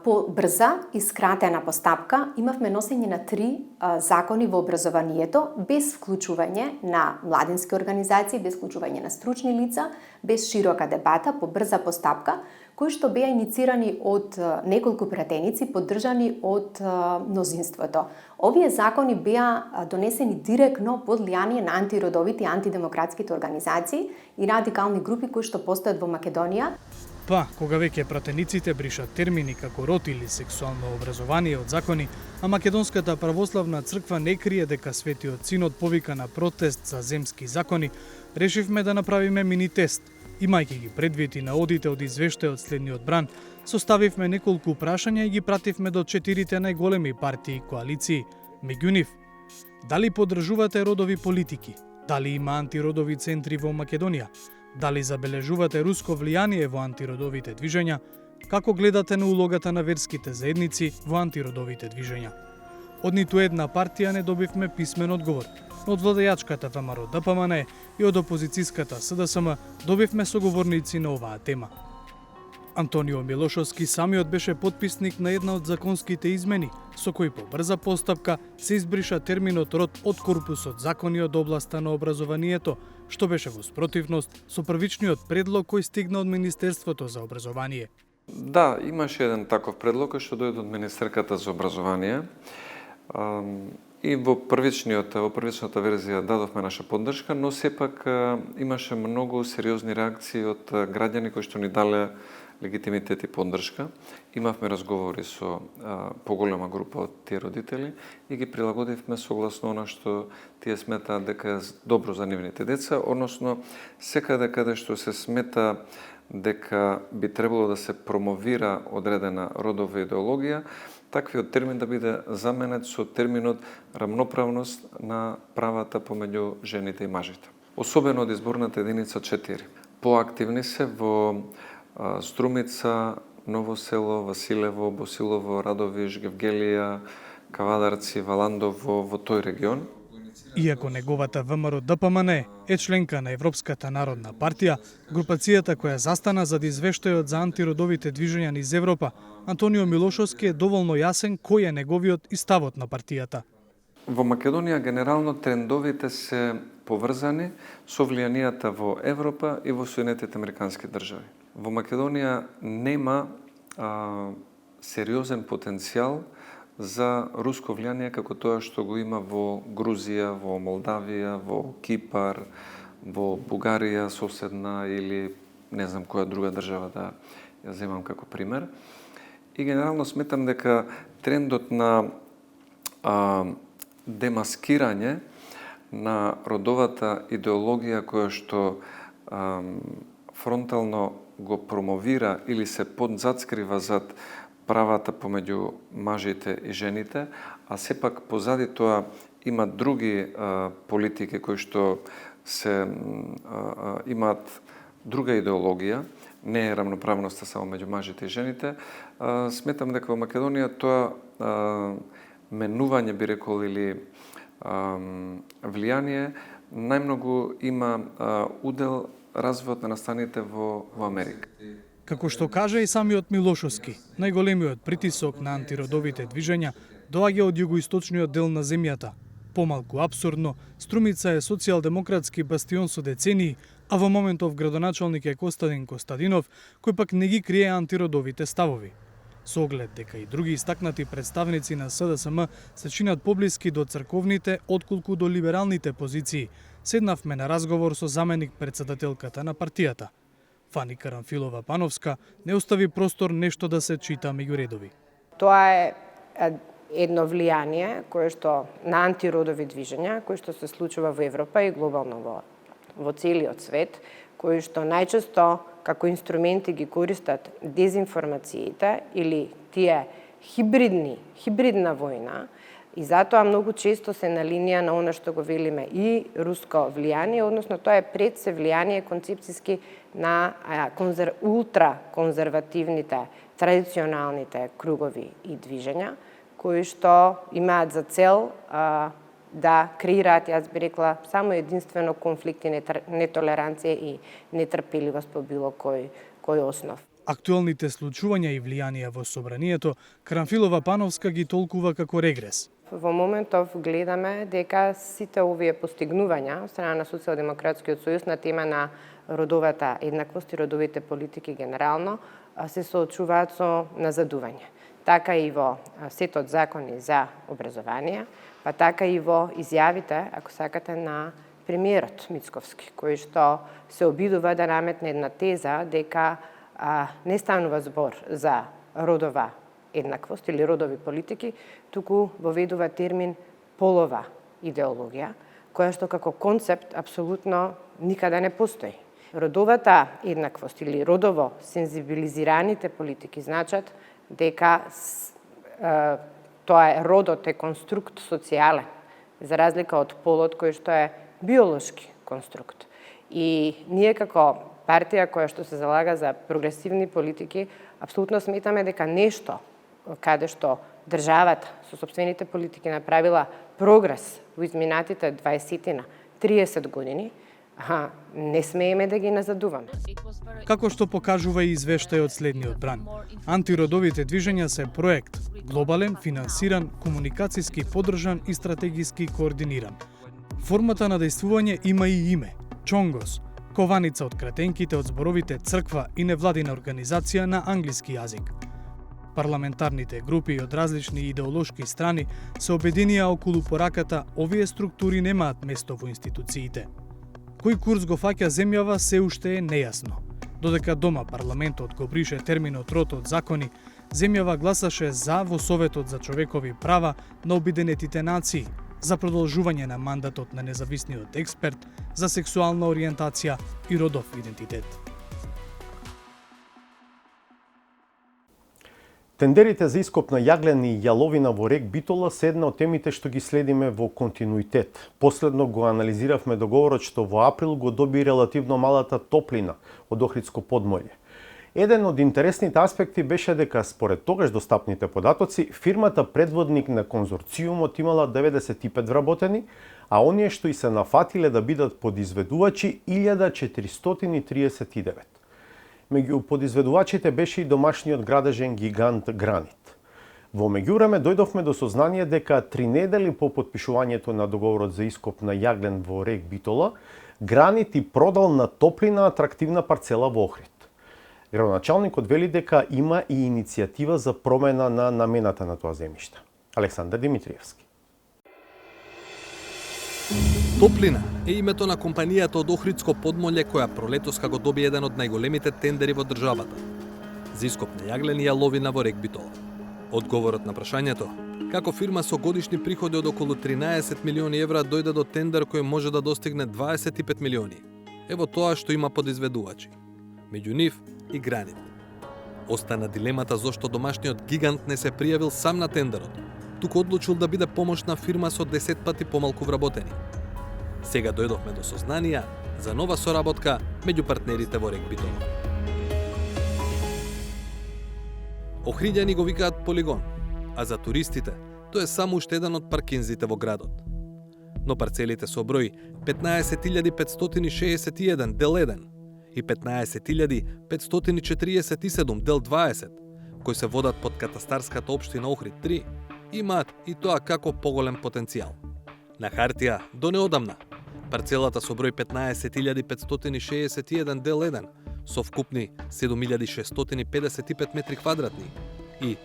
по брза и скратена постапка имавме носење на 3 закони во образованието без вклучување на младински организации, без вклучување на стручни лица, без широка дебата, по брза постапка, кои што беа иницирани од неколку пратеници, поддржани од мнозинството. Овие закони беа донесени директно под влијание на антиродовите и антидемократските организации и радикални групи кои што постојат во Македонија. Па, кога веќе пратениците бришат термини како род или сексуално образование од закони, а Македонската православна црква не крие дека Светиот Синод повика на протест за земски закони, решивме да направиме мини тест. Имајќи ги предвид и наодите од извештајот следниот бран, составивме неколку прашања и ги пративме до 4 најголеми партии и коалиции. Меѓу нив, дали поддржувате родови политики? Дали има антиродови центри во Македонија? Дали забележувате руско влијание во антиродовите движења? Како гледате на улогата на верските заедници во антиродовите движења? Од ниту една партија не добивме писмен одговор, но од владејачката ВМРО ДПМН и од опозицијската СДСМ добивме соговорници на оваа тема. Антонио Милошовски самиот беше потписник на една од законските измени, со кои по брза постапка се избриша терминот род од корпусот закони од областа на образованието, што беше во спротивност со првичниот предлог кој стигна од Министерството за образование. Да, имаше еден таков предлог што дојде од Министерката за образование. И во првичната верзија дадовме наша поддршка, но сепак имаше многу сериозни реакции од граѓани кои што ни дале легитимитет и поддршка. Имавме разговори со поголема група од тие родители и ги прилагодивме согласно она што тие сметаат дека е добро за нивните деца, односно секаде каде што се смета дека би требало да се промовира одредена родова идеологија, таквиот термин да биде заменет со терминот рамноправност на правата помеѓу жените и мажите. Особено од изборната единица 4. Поактивни се во Струмица, Ново село, Василево, Босилово, Радовиш, Гевгелија, Кавадарци, Валандово, во тој регион. Иако неговата ВМРО ДПМН е членка на Европската народна партија, групацијата која застана зад извештајот за антиродовите движења низ Европа, Антонио Милошовски е доволно јасен кој е неговиот и ставот на партијата. Во Македонија генерално трендовите се поврзани со влијанијата во Европа и во Соединетите Американски држави. Во Македонија нема сериозен потенцијал за руско влијание како тоа што го има во Грузија, во Молдавија, во Кипар, во Бугарија соседна или не знам која друга држава да ја земам како пример. И генерално сметам дека трендот на демаскирање на родовата идеологија која што фронтално го промовира или се подзадскрива зад правата помеѓу мажите и жените, а сепак позади тоа има други политики кои што се имаат друга идеологија, не е рамноправноста само меѓу мажите и жените. Сметам дека во Македонија тоа менување, би рекол, или влијание најмногу има удел развојот на настаните во Америка. Како што кажа и самиот Милошовски, најголемиот притисок на антиродовите движења доаѓа од југоисточниот дел на земјата. Помалку апсурдно, Струмица е социјалдемократски бастион со децении, а во моментов градоначалник е Костадин Костадинов, кој пак не ги крие антиродовите ставови. Со оглед дека и други истакнати представници на СДСМ се чинат поблиски до црковните отколку до либералните позиции, седнавме на разговор со заменик председателката на партијата. Фани Карамфилова-Пановска не остави простор нешто да се чита меѓу редови. Тоа е едно влијание кое што на антиродови движења, кое што се случува во Европа и глобално во целиот свет, кои што најчесто како инструменти ги користат дезинформациите или тие хибридна војна, и затоа многу често се на линија на она што го велиме и руско влијание, односно тоа е пред се влијание концепцијски на ултраконзервативните, традиционалните кругови и движења, кои што имаат за цел да креираат, јас би рекла, само единствено конфликти, нетолеранција и нетрпеливост по било кој основ. Актуелните случувања и влијанија во собранието, Карамфилова-Пановска ги толкува како регрес. Во моментов гледаме дека сите овие постигнувања од страна на Социјалдемократскиот сојуз на тема на родовата еднаквост и родовите политики генерално се соочуваат со назадување. Така и во сетот закони за образование, па така и во изјавите, ако сакате, на премиерот Мицковски, кој што се обидува да наметне една теза дека не станува збор за родова еднаквост или родови политики, туку воведува термин полова идеологија, која што како концепт апсолутно никаде не постои. Родовата еднаквост или родово сензибилизираните политики значат дека тоа е родот е конструкт социјален, за разлика од полот кој што е биолошки конструкт. И ние како партија која што се залага за прогресивни политики, апсолутно сметаме дека нешто каде што државата со сопствените политики направила прогрес во изминатите 20-30 години, не смееме да ги назадуваме. Како што покажува и извештајот следниот бран, антиродовите движења се проект, глобален, финансиран, комуникацијски поддржан и стратегиски координиран. Формата на дејствување има и име – Чонгос, кованица од кратенките од зборовите црква и невладина организација на англиски јазик. Парламентарните групи од различни идеолошки страни се обединија околу пораката овие структури немаат место во институциите. Кој курс го фаќа земјава се уште е нејасно. Додека дома парламентот го брише терминот род од закони, земјава гласаше за во Советот за човекови права на Обединетите нации, за продолжување на мандатот на независниот експерт за сексуална ориентација и родов идентитет. Тендерите за ископ на јаглен и јаловина во рек Битола се една од темите што ги следиме во континуитет. Последно го анализиравме договорот што во април го доби релативно малата топлина од Охридско подморје. Еден од интересните аспекти беше дека според тогаш достапните податоци, фирмата предводник на конзорциумот имала 95 вработени, а оние што и се нафатиле да бидат подизведувачи 1439. Меѓу подизведувачите беше и домашниот градежен гигант Гранит. Во меѓувреме дојдовме до сознание дека 3 недели по потпишувањето на договорот за ископ на јаглен во рек Битола, Гранит и продал на топлина атрактивна парцела во Охрид. Градоначалникот вели дека има и иницијатива за промена на намената на тоа земјиште. Александар Димитриевски. Топлина е името на компанијата од Охридско подмолје која пролетоска го доби еден од најголемите тендери во државата за ископ на јаглен и јаловина во рек Битола. Одговорот на прашањето како фирма со годишни приходи од околу 13 милиони евра дојде до тендер кој може да достигне 25 милиони. Ево тоа што има подизведувачи. Меѓу нив и Гранит. Остана дилемата зошто домашниот гигант не се пријавил сам на тендерот, туку одлучил да биде помошна фирма со 10 пати помалку вработени. Сега дојдовме до сознанија за нова соработка меѓу партнерите во рек Битола. Охриѓани го викаат полигон, а за туристите тој е само уште еден од паркинзите во градот. Но парцелите со број 15.561 дел 1 и 15.547 дел 20, кои се водат под катастарската општина Охрид 3, имаат и тоа како поголем потенцијал. На хартија, до неодамна, парцелата со број 15.561 дел 1 со вкупни 7.655 метри квадратни и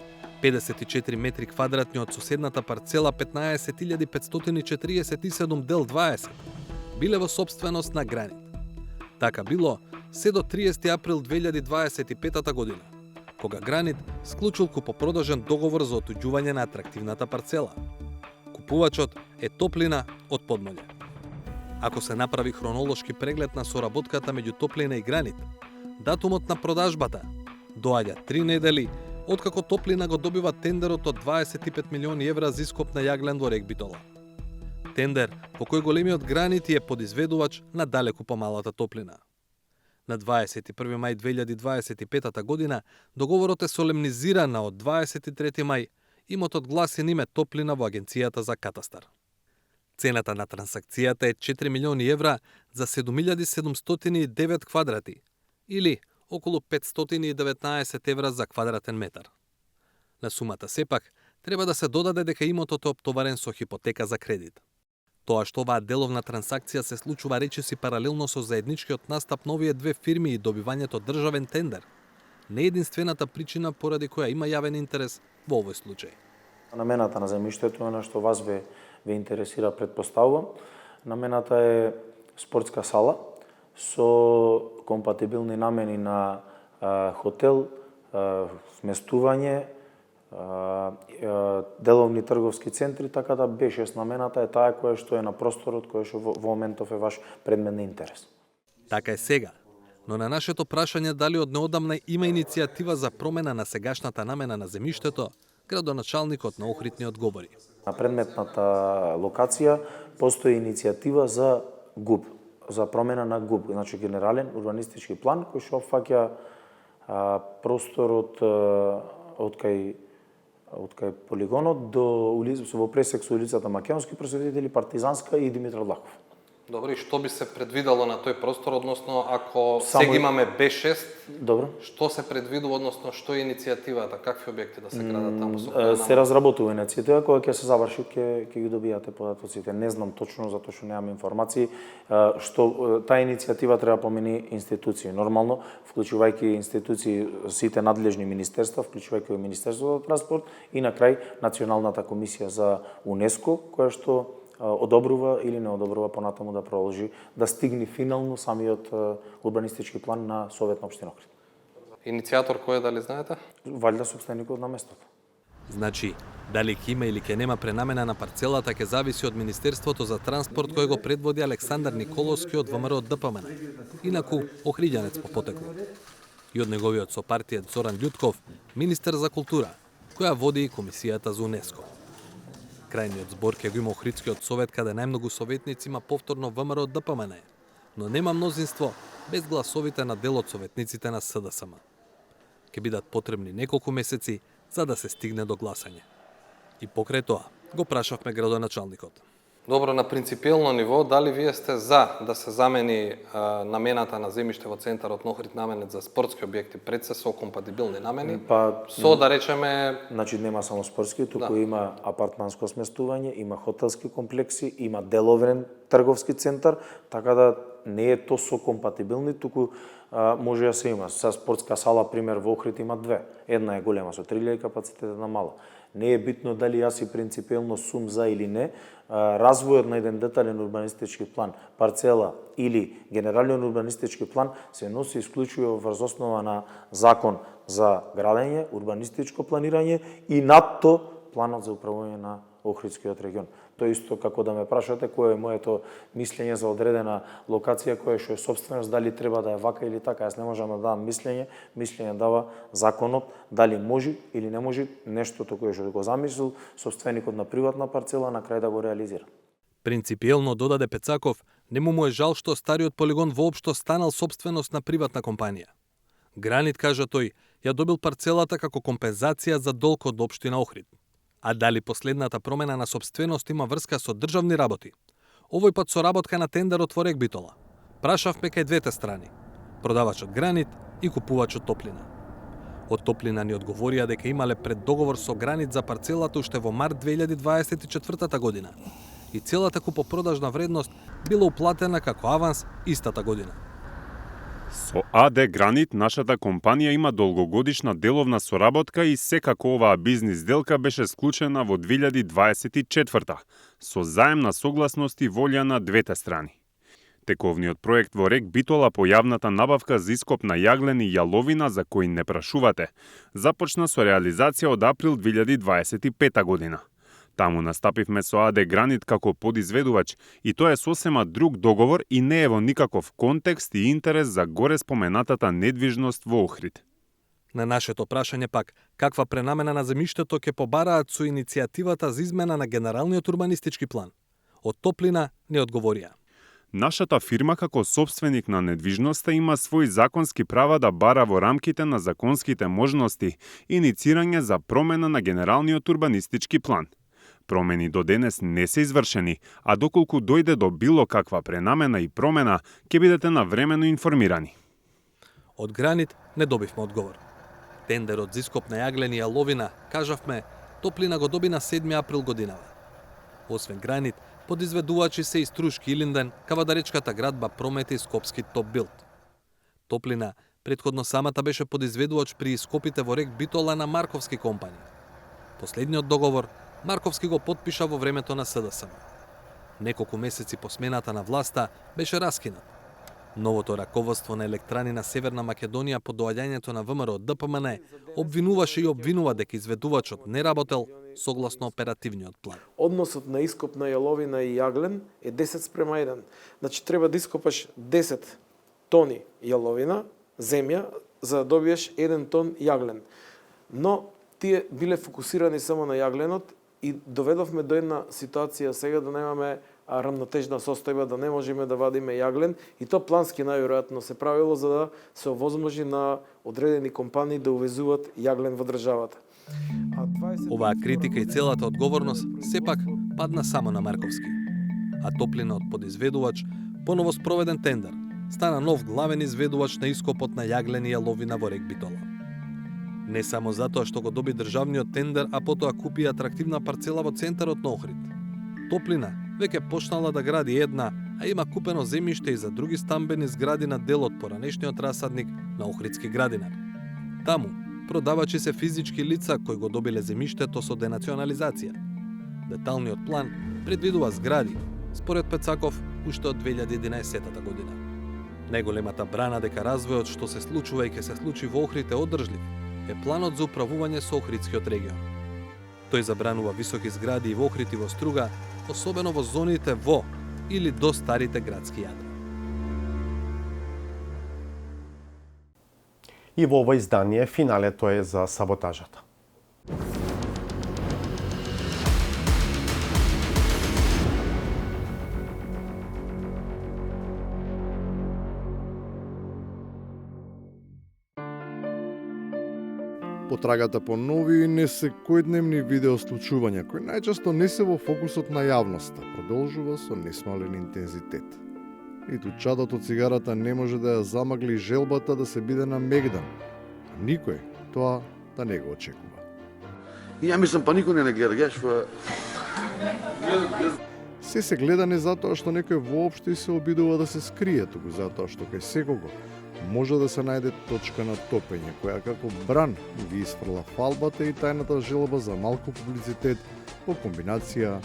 54 метри квадратни од соседната парцела 15.547 дел 20 биле во собственост на Гранит. Така било се до 30 април 2025 година, кога Гранит склучил купопродажен договор за отуѓување на атрактивната парцела. Купувачот е Топлина од Подмолје. Ако се направи хронолошки преглед на соработката меѓу Топлина и Гранит, датумот на продажбата доаѓа 3 недели откако Топлина го добива тендерот од 25 милиони евра за ископ на јаглен во рек Битола. Тендер по кој големиот Гранит е подизведувач на далеку помалата Топлина. На 21 мај 2025 година договорот е солемнизиран, а од 23 мај имотот гласи име Топлина во Агенцијата за катастар. Цената на трансакцијата е 4 милиони евра за 7709 квадрати или околу 519 евра за квадратен метар. На сумата сепак треба да се додаде дека имотот е оптоварен со хипотека за кредит. Тоа што оваа деловна трансакција се случува речиси паралелно со заедничкиот настап на овие две фирми и добивањето државен тендер, не е единствената причина поради која има јавен интерес во овој случај. Намената на земјиштето е нешто вас ве интересира, претпоставувам. Намената е спортска сала со компатибилни намени на хотел, сместување, деловни трговски центри, така да B6 намената е таа која што е на просторот кој што во моментов е ваш предмет на интерес. Така е сега, но на нашето прашање дали од неодамна има иницијатива за промена на сегашната намена на земјиштето, градоначалникот на Охрид не одговори. На предметната локација постои иницијатива за ГУП, за промена на ГУП, значи генерален урбанистички план кој што опфаќа просторот од кај од кај полигонот до во пресек со улицата Македонски просветители, Партизанска и Димитар Длаков. Добро, и што би се предвидело на тој простор, односно ако Само- сега имаме Б6, Добро. што се предвидува, односно што е иницијативата, какви објекти да се градат таму со која Се разработува иницијатива, која ќе се заврши, ќе ги добијате податоците. Не знам точно, затоа што немам информации, што таа иницијатива треба помени институции. Нормално, вклучувајќи институции, сите надлежни министерства, вклучувајќи Министерството за транспорт и на крај Националната комисија за УНЕСКО, која што одобрува или не одобрува понатаму да продолжи да стигне финално самиот урбанистички план на Совет на општина Охрид. Иницијатор кој е, дали знаете? Валјда собственикот на местото. Значи, дали ќе има или ќе нема пренамена на парцелата ќе зависи од Министерството за транспорт кој го предводи Александар Николовски од ВМРО ДПМН. Инаку охриѓанец по потекло. И од неговиот сопартијец Зоран Љутков, министер за култура, која води и комисијата за УНЕСКО. Крајниот збор ќе го има Охридскиот совет каде најмногу советници има повторно ВМРО ДПМН, но нема мнозинство без гласовите на дел од советниците на СДСМ. Ќе бидат потребни неколку месеци за да се стигне до гласање. И покрај тоа го прашавме градоначалникот. Добро, на принципиелно ниво, дали вие сте за да се замени намената на земјиште во центарот на Охрид наменет за спортски објекти пред се со компатибилни намени? Со да речеме... Значи нема само спортски, туку има апартманско сместување, има хотелски комплекси, има деловен трговски центар, така да не е то со компатибилни, туку може да се има. Са спортска сала, пример, во Охрид има две. Една е голема со 3000 капацитет, една мала. Не е битно дали јас и принципиелно сум за или не. Развојот на еден детален урбанистички план, парцела или генерален урбанистички план се носи исклучиво врз основа на закон за градење, урбанистичко планирање и надто планот за управување на Охридскиот регион. Тоа исто како да ме прашате кој е моето мислење за одредена локација која што е собственост, дали треба да е вака или така. Јас не можам да дадам мислење дава законот, дали може или не може нештото кое што го замислил собственикот на приватна парцела на крај да го реализира. Принципиелно додаде Пецаков, не му е жал што стариот полигон воопшто станал собственост на приватна компанија. Гранит, кажа тој, ја добил парцелата како компензација за долг од општина Охрид. А дали последната промена на собственост има врска со државни работи? Овој пат со работка на тендерот во Рек Битола. Прашавме кај двете страни, продавачот Гранит и купувачот Топлина. Од Топлина ни одговорија дека имале преддоговор со Гранит за парцелата уште во март 2024 година и целата купопродажна вредност била уплатена како аванс истата година. Со АД Гранит, нашата компанија има долгогодишна деловна соработка и секако оваа бизнис делка беше склучена во 2024 со заемна согласност и волја на двете страни. Тековниот проект во Рек Битола по јавната набавка за ископ на јаглен и јаловина за кои не прашувате, започна со реализација од април 2025 година. Таму настапивме со АД Гранит како подизведувач и тоа е сосема друг договор и не е во никаков контекст и интерес за горе споменатата недвижност во Охрид. На нашето прашање пак, каква пренамена на земјиштето ќе побараат со иницијативата за измена на генералниот урбанистички план? Од Топлина не одговорија. Нашата фирма како собственик на недвижноста има свои законски права да бара во рамките на законските можности иницирање за промена на генералниот урбанистички план. Промени до денес не се извршени, а доколку дојде до било каква пренамена и промена, ќе бидете навремено информирани. Од Гранит не добивме одговор. Тендерот за ископ на јаглен и јаловина, кажавме, Топлина го доби на 7 април годинава. Освен Гранит, подизведувачи се и Струшки Илинден, кавадаречката градба Промет и Скопски Топ Билд. Топлина претходно самата беше подизведувач при ископите во Рек Битола на Марковски компанија. Последниот договор Марковски го потпиша во времето на СДСМ. Неколку месеци по смената на власта беше раскинат. Новото раководство на електрани на Северна Македонија по доаѓањето на ВМРО ДПМН обвинуваше и обвинува дека изведувачот не работел согласно оперативниот план. Односот на ископ на јаловина и јаглен е 10:1. Значи треба да ископаш 10 тони јаловина, земја, за да добиеш 1 тон јаглен. Но тие биле фокусирани само на јагленот и доведовме до една ситуација сега да немаме рамнотежна состојба, да не можеме да вадиме јаглен и то плански најверојатно се правило за да се овозможи на одредени компании да увезуваат јаглен во државата. Оваа критика и целата одговорност сепак падна само на Марковски. А Топлина од подизведувач поново спроведен тендер, стана нов главен изведувач на ископот на јаглен и јаловина во рек Битола. Не само затоа што го доби државниот тендер, а потоа купи атрактивна парцела во центарот на Охрид. Топлина веќе почнала да гради една, а има купено земјиште и за други стамбени згради на дел од поранешниот расадник на Охридски градинар. Таму продавачи се физички лица кои го добиле земјиштето со денационализација. Деталниот план предвидува згради, според Пецаков, уште од 2011 година. Најголемата брана дека развојот што се случува и ќе се случи во Охрид е одржлив е планот за управување со Охридскиот регион. Тој забранува високи згради и во Охрид и во Струга, особено во зоните во или до старите градски јадра. И во ова издание финалето е за саботажата. Потрагата по нови и несекојдневни видеослучувања, кои најчесто не се во фокусот на јавноста, продолжува со несмален интензитет. Ниту чадот од цигарата не може да ја замагли желбата да се биде на мегдан. А никој тоа да не го очекува. Ја мислам, па никој не гледа, Се гледа не затоа што некој воопшто и се обидува да се скрие, туку затоа што кај секого може да се најде точка на топење, која како бран ги isfrла фалбата и тајната желба за малку публицитет во комбинација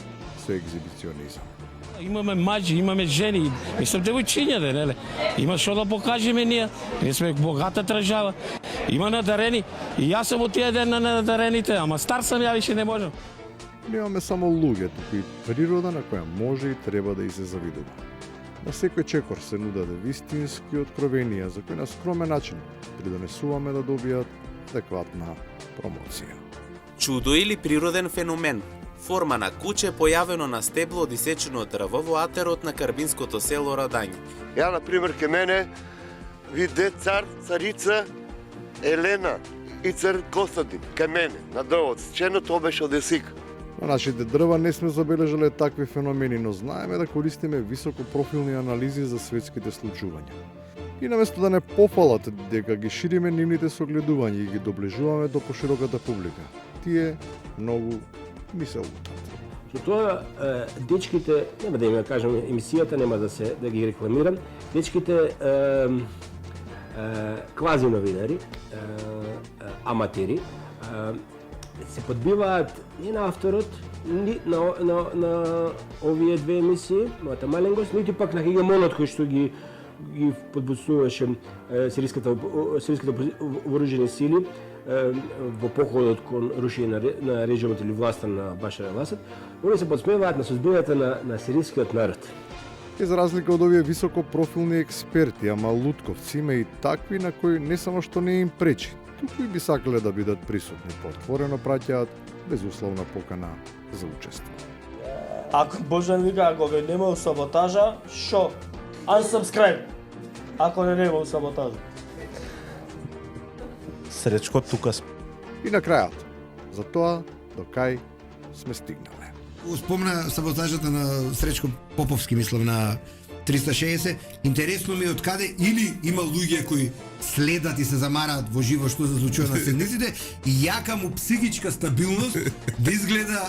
со екзибиционизам. Имаме маџи, имаме жени, мислам девојчиња, неле. Има што да покажеме ние. Ние сме богата држава. Има надарени. И јас сум од тие ден на надарените, ама стар сам, ја више не можам. Немаме само луѓе, туку и природа на која може и треба да и се завидува. На секој чекор се нудаде вистински откровенија за кои на скромен начин придонесуваме да добијат адекватна промоција. Чудо или природен феномен? Форма на куче појавено на стебло од исечено дрво во атерот на карбинското село Радањ. Ја, например, ке мене виде цар, царица Елена и цар Костадин. Ке мене, на дрвот. Чено тоа беше од есик. На нашите дрва не сме забележале такви феномени, но знаеме да користиме високопрофилни анализи за светските случувања. И наместо да не пофалат дека ги шириме нивните согледувања и ги доближуваме до пошироката публика, тие многу ни се лутат. Со тоа дечките, нема да им кажам емисијата, нема да ги рекламирам, дечките квази новинари, аматери, се подбиваат и на авторот, ни на овие две емисии, мојата маленгост, нити пак на хегемонот кој што ги подбуцнуваше сириските вооружени сили во походот кон рушење на режимот или власта на Башар ал-Асад, они се подсмеваат на судбината на сирискиот народ. И за разлика од овие високопрофилни експерти, ама лутковци, има и такви на кои не само што не им пречи, туку и би сакале да бидат присутни, поотворено праќаат безусловна покана за учество. Ако Божан вика, ако ве немал саботажа, шо? Unsubscribe, ако не немал саботажа. Сречко тука сме. И на крајот, за тоа до кај сме стигнале. Спомна саботажата на Сречко Поповски, мислам, на 360. Интересно ми е од каде или има луѓе кои следат и се замараат во живо што се случува на седниците и јака му психичка стабилност да изгледа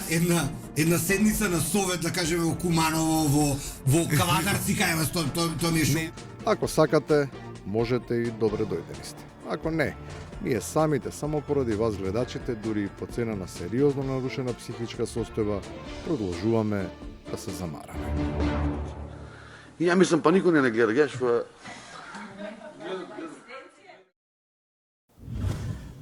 една седница на совет, да кажеме, во Куманово, во Кавадарци, кај вас, тоа ми е шо. Ако сакате, можете и добре дојдени сте. Ако не, ние самите, само поради вас гледачите, дури и по цена на сериозно нарушена психичка состојба, продолжуваме да се замараме. И ја мислам, па никој не гледа,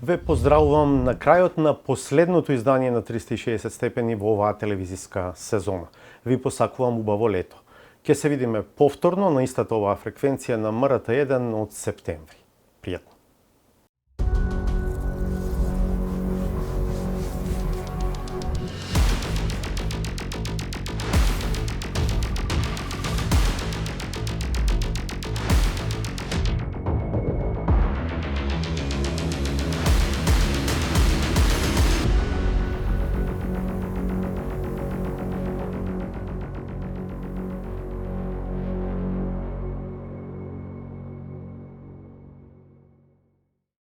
Ве поздравувам на крајот на последното издание на 360 степени во оваа телевизиска сезона. Ви посакувам убаво лето. Ке се видиме повторно на истата оваа фреквенција на МРТ1 од септември. Пријатно.